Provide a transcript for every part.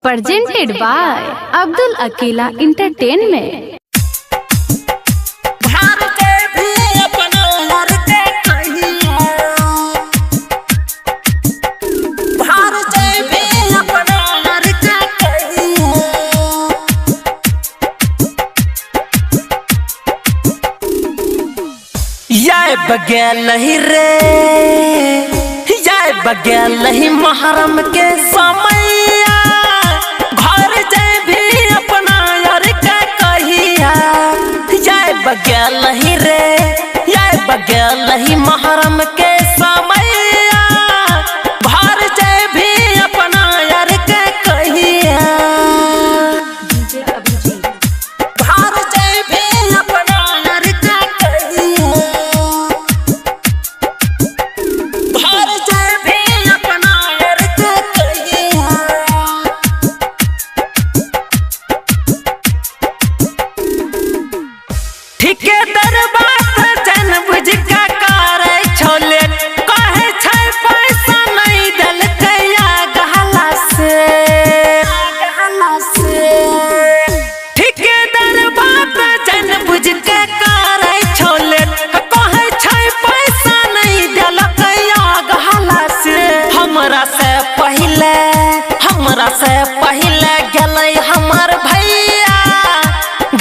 presented by Abdul Akila Entertainment. बगैल ही रे बगैल ही महरम के समैया घर जाए भी अपना यार का कहिया बगैल ही रे बगैल ही महरम के समैया घर जाए भी अपना यार का कहिया ठिकेदार बात जन बुझ का करे छोले कहे छै पैसा नहीं दल कया गहला से ठिकेदार बात जन बुझ के करे छोले कहे छै पैसा नहीं दल कया गहला से हमरा से पहले गेलै हमर भैया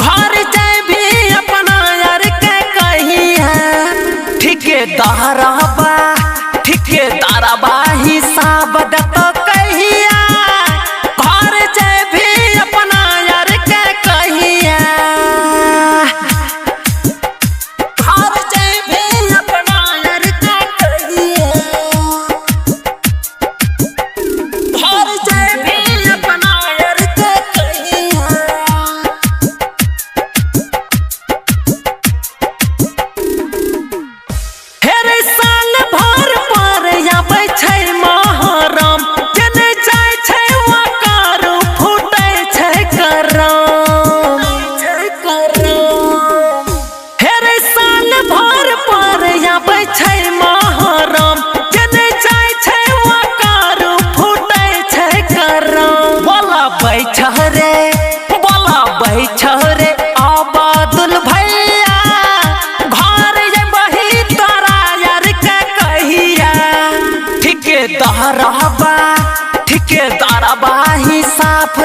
घर जाए भी अपना यार के कहिया ठिकेदारबा हिसाब दतो कहिया घर जाए भी अपना यार के कहिया घर जाए भी अपना यार के कहिया घर जाए भी अपना यार के कहिया हेरे साल भर पर आबै छै महरम जने जाय छै वकार फूटै छै करम हेरे साल भर पर आबै छै महरम जने जाय छै वकार फूटै छै करम बोला बैठ रे आबादुल भैया घर बही तोरा यार के कहिया ठिकेदारबा हिसाब